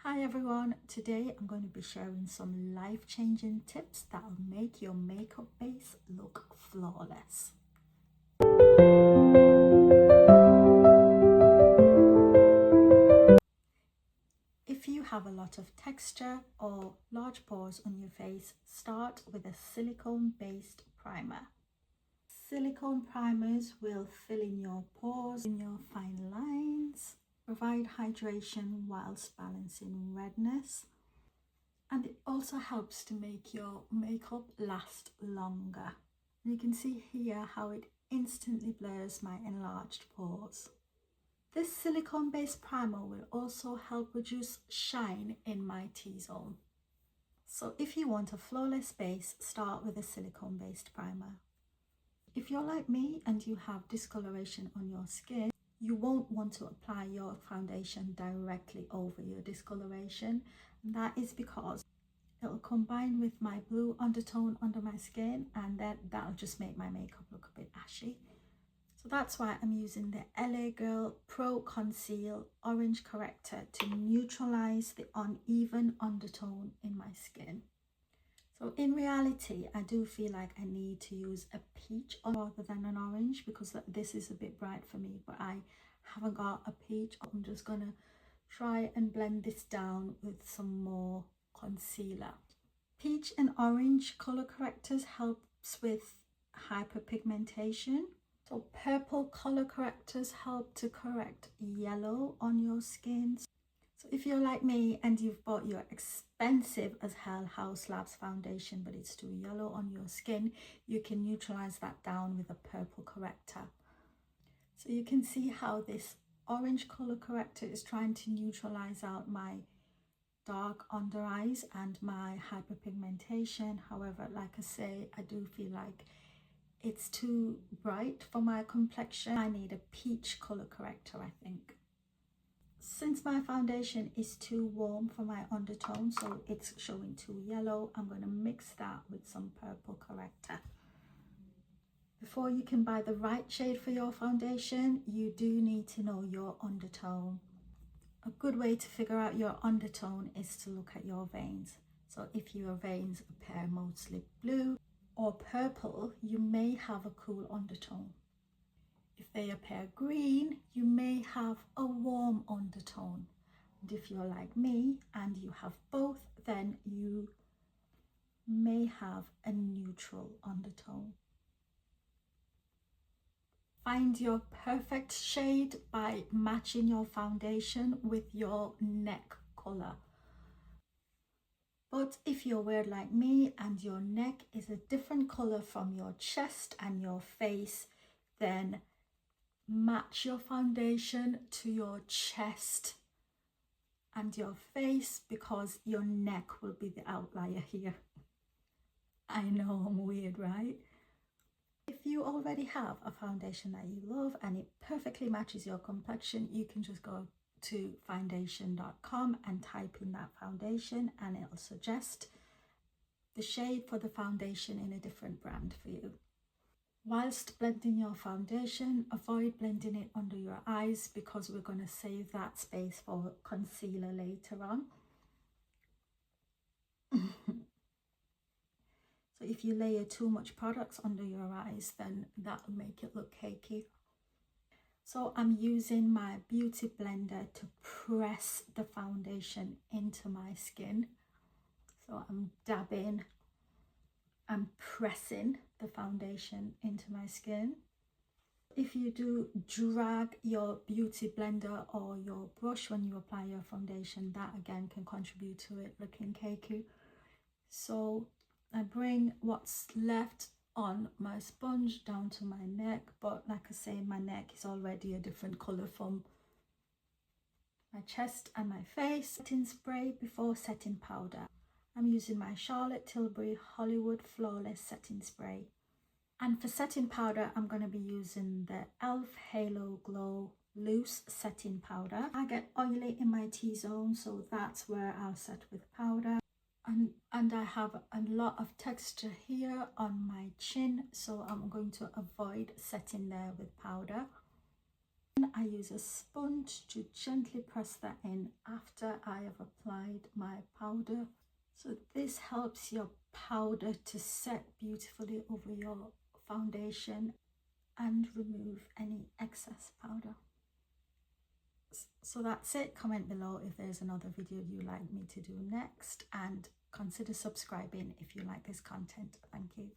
Hi everyone, today I'm going to be sharing some life-changing tips that will make your makeup base look flawless. If you have a lot of texture or large pores on your face, start with a silicone-based primer. Silicone primers will fill in your pores, in your fine lines, provide hydration whilst balancing redness, and it also helps to make your makeup last longer. You can see here how it instantly blurs my enlarged pores. This silicone based primer will also help reduce shine in my T-zone. So if you want a flawless base, start with a silicone based primer. If you're like me and you have discoloration on your skin, you won't want to apply your foundation directly over your discoloration. And that is because it'll combine with my blue undertone under my skin, and that'll just make my makeup look a bit ashy. So that's why I'm using the LA Girl Pro Conceal Orange Corrector to neutralize the uneven undertone in my skin. So in reality, I do feel like I need to use a peach rather than an orange because this is a bit bright for me, but I haven't got a peach. I'm just gonna try and blend this down with some more concealer. Peach and orange color correctors helps with hyperpigmentation. So purple color correctors help to correct yellow on your skin. So if you're like me and you've bought your expensive as hell Haus Labs foundation but it's too yellow on your skin, you can neutralize that down with a purple corrector. So you can see how this orange color corrector is trying to neutralize out my dark under eyes and my hyperpigmentation. However, like I say, I do feel like it's too bright for my complexion. I need a peach color corrector, I think. Since my foundation is too warm for my undertone, so it's showing too yellow, I'm going to mix that with some purple corrector. Before you can buy the right shade for your foundation, you do need to know your undertone. A good way to figure out your undertone is to look at your veins. So if your veins appear mostly blue or purple, you may have a cool undertone. If they appear green, you may have a warm undertone. And if you're like me and you have both, then you may have a neutral undertone. Find your perfect shade by matching your foundation with your neck color. But if you're weird like me and your neck is a different color from your chest and your face, then match your foundation to your chest and your face because your neck will be the outlier here. I know I'm weird, right? If you already have a foundation that you love and it perfectly matches your complexion, you can just go to foundation.com and type in that foundation and it'll suggest the shade for the foundation in a different brand for you. Whilst blending your foundation, avoid blending it under your eyes because we're going to save that space for concealer later on. So if you layer too much products under your eyes, then that will make it look cakey. So I'm using my beauty blender to press the foundation into my skin. So I'm dabbing and pressing the foundation into my skin. If you do drag your beauty blender or your brush when you apply your foundation, that again can contribute to it looking cakey. So I bring what's left on my sponge down to my neck, but like I say, my neck is already a different color from my chest and my face. Setting spray before setting powder. I'm using my Charlotte Tilbury Hollywood Flawless Setting Spray. And for setting powder, I'm going to be using the e.l.f. Halo Glow Loose Setting Powder. I get oily in my T-zone, so that's where I'll set with powder. And I have a lot of texture here on my chin, so I'm going to avoid setting there with powder. I use a sponge to gently press that in after I have applied my powder. So this helps your powder to set beautifully over your foundation and remove any excess powder. So that's it. Comment below if there's another video you'd like me to do next, and consider subscribing if you like this content. Thank you.